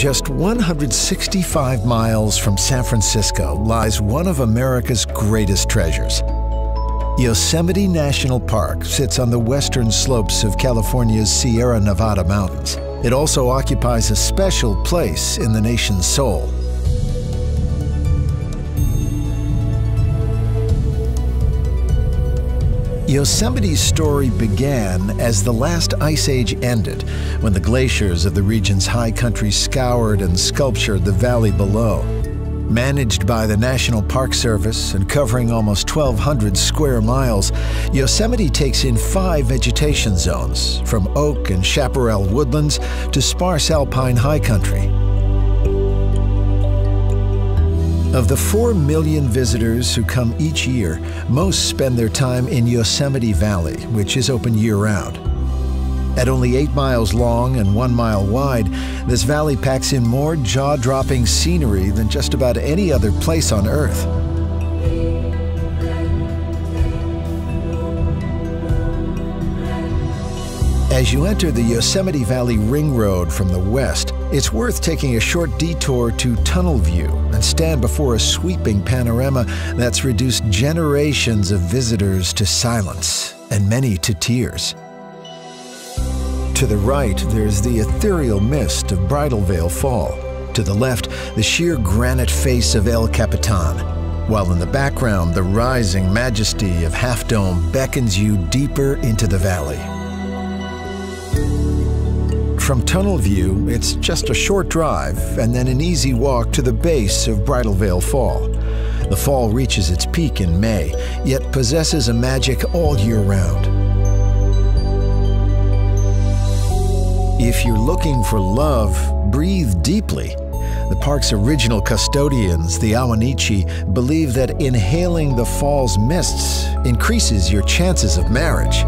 Just 165 miles from San Francisco lies one of America's greatest treasures. Yosemite National Park sits on the western slopes of California's Sierra Nevada mountains. It also occupies a special place in the nation's soul. Yosemite's story began as the last ice age ended, when the glaciers of the region's high country scoured and sculptured the valley below. Managed by the National Park Service and covering almost 1,200 square miles, Yosemite takes in 5 vegetation zones, from oak and chaparral woodlands to sparse alpine high country. Of the 4 million visitors who come each year, most spend their time in Yosemite Valley, which is open year-round. At only 8 miles long and 1 mile wide, this valley packs in more jaw-dropping scenery than just about any other place on Earth. As you enter the Yosemite Valley Ring Road from the west, it's worth taking a short detour to Tunnel View and stand before a sweeping panorama that's reduced generations of visitors to silence and many to tears. To the right, there's the ethereal mist of Bridal Veil Fall. To the left, the sheer granite face of El Capitan, while in the background, the rising majesty of Half Dome beckons you deeper into the valley. From Tunnel View, it's just a short drive and then an easy walk to the base of Bridal Veil Fall. The fall reaches its peak in May, yet possesses a magic all year round. If you're looking for love, breathe deeply. The park's original custodians, the Awanichi, believe that inhaling the fall's mists increases your chances of marriage.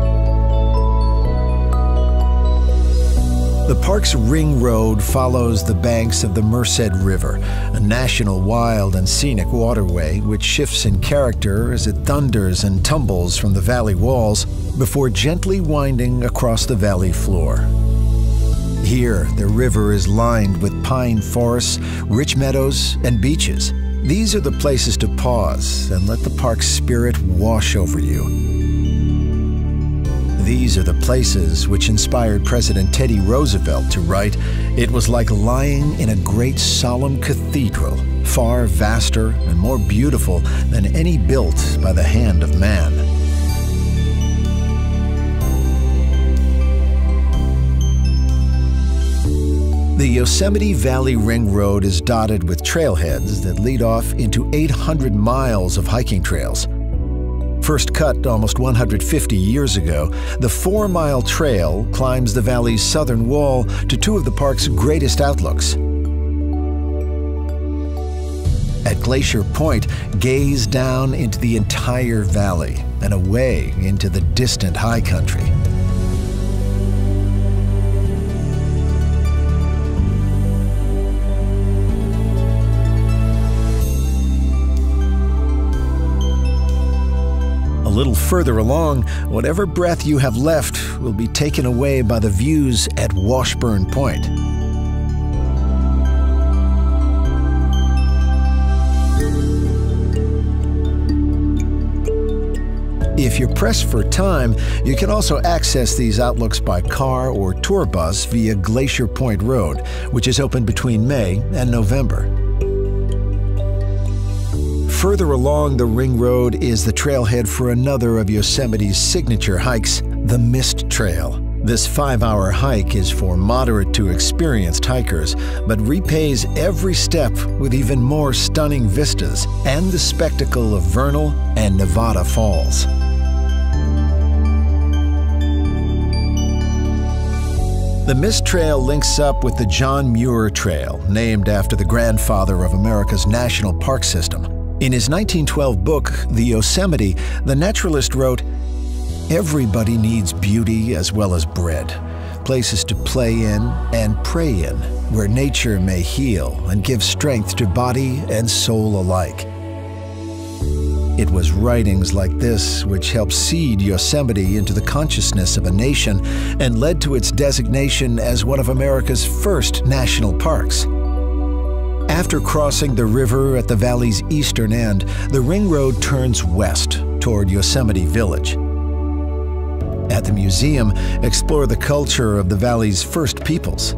The park's Ring Road follows the banks of the Merced River, a national wild and scenic waterway which shifts in character as it thunders and tumbles from the valley walls before gently winding across the valley floor. Here, the river is lined with pine forests, rich meadows, and beaches. These are the places to pause and let the park's spirit wash over you. These are the places which inspired President Teddy Roosevelt to write, "It was like lying in a great solemn cathedral, far vaster and more beautiful than any built by the hand of man." The Yosemite Valley Ring Road is dotted with trailheads that lead off into 800 miles of hiking trails. First cut almost 150 years ago, the 4-mile trail climbs the valley's southern wall to 2 of the park's greatest outlooks. At Glacier Point, gaze down into the entire valley and away into the distant high country. A little further along, whatever breath you have left will be taken away by the views at Washburn Point. If you're pressed for time, you can also access these outlooks by car or tour bus via Glacier Point Road, which is open between May and November. Further along the Ring Road is the trailhead for another of Yosemite's signature hikes, the Mist Trail. This 5-hour hike is for moderate to experienced hikers, but repays every step with even more stunning vistas and the spectacle of Vernal and Nevada Falls. The Mist Trail links up with the John Muir Trail, named after the grandfather of America's national park system. In his 1912 book, The Yosemite, the naturalist wrote, "Everybody needs beauty as well as bread, places to play in and pray in, where nature may heal and give strength to body and soul alike." It was writings like this which helped seed Yosemite into the consciousness of a nation and led to its designation as one of America's first national parks. After crossing the river at the valley's eastern end, the ring road turns west toward Yosemite Village. At the museum, explore the culture of the valley's first peoples.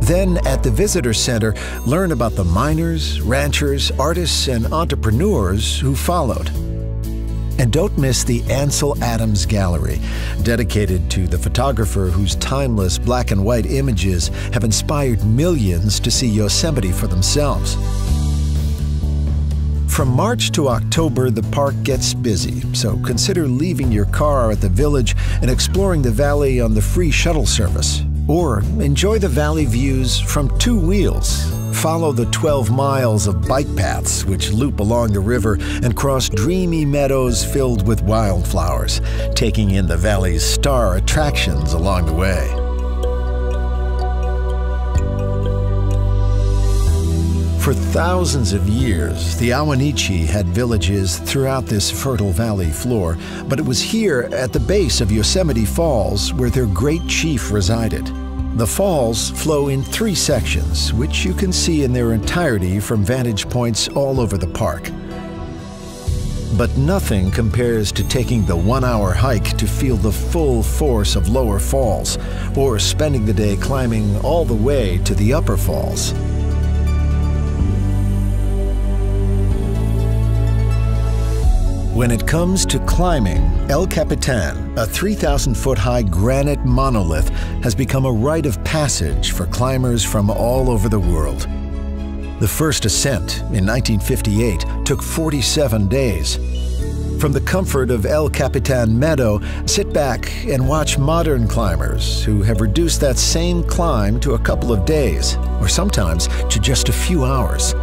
Then, at the visitor center, learn about the miners, ranchers, artists, and entrepreneurs who followed. And don't miss the Ansel Adams Gallery, dedicated to the photographer whose timeless black and white images have inspired millions to see Yosemite for themselves. From March to October, the park gets busy, so consider leaving your car at the village and exploring the valley on the free shuttle service. Or enjoy the valley views from two wheels. Follow the 12 miles of bike paths which loop along the river and cross dreamy meadows filled with wildflowers, taking in the valley's star attractions along the way. For thousands of years, the Awanichi had villages throughout this fertile valley floor, but it was here at the base of Yosemite Falls where their great chief resided. The falls flow in 3 sections, which you can see in their entirety from vantage points all over the park. But nothing compares to taking the 1-hour hike to feel the full force of lower falls, or spending the day climbing all the way to the upper falls. When it comes to climbing, El Capitan, a 3,000-foot-high granite monolith, has become a rite of passage for climbers from all over the world. The first ascent, in 1958, took 47 days. From the comfort of El Capitan Meadow, sit back and watch modern climbers who have reduced that same climb to a couple of days, or sometimes to just a few hours.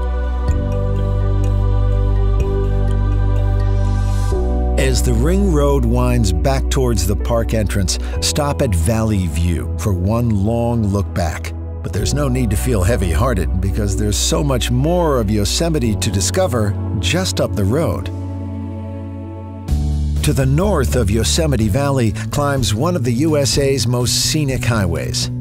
As the ring road winds back towards the park entrance, stop at Valley View for one long look back. But there's no need to feel heavy-hearted because there's so much more of Yosemite to discover just up the road. To the north of Yosemite Valley climbs one of the USA's most scenic highways.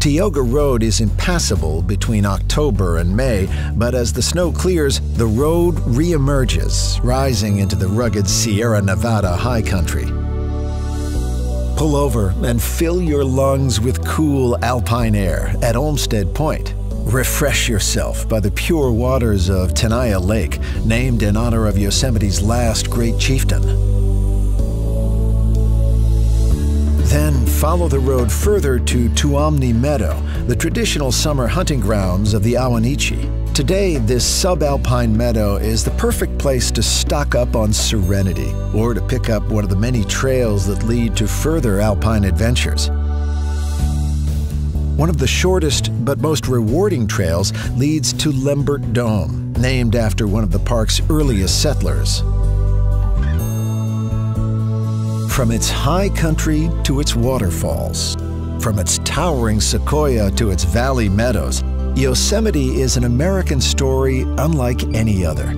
Tioga Road is impassable between October and May, but as the snow clears, the road re-emerges, rising into the rugged Sierra Nevada high country. Pull over and fill your lungs with cool alpine air at Olmsted Point. Refresh yourself by the pure waters of Tenaya Lake, named in honor of Yosemite's last great chieftain. Then follow the road further to Tuolumne Meadow, the traditional summer hunting grounds of the Awanichi. Today, this subalpine meadow is the perfect place to stock up on serenity or to pick up one of the many trails that lead to further alpine adventures. One of the shortest but most rewarding trails leads to Lembert Dome, named after one of the park's earliest settlers. From its high country to its waterfalls, from its towering sequoia to its valley meadows, Yosemite is an American story unlike any other.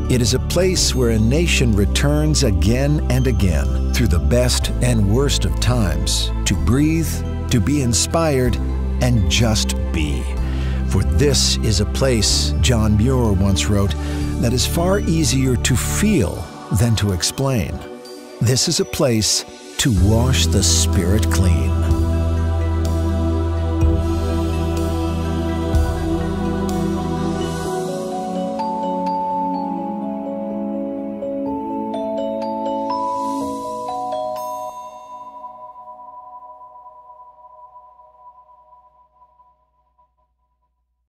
It is a place where a nation returns again and again through the best and worst of times to breathe, to be inspired, and just be. For this is a place, John Muir once wrote, that is far easier to feel than to explain. This is a place to wash the spirit clean.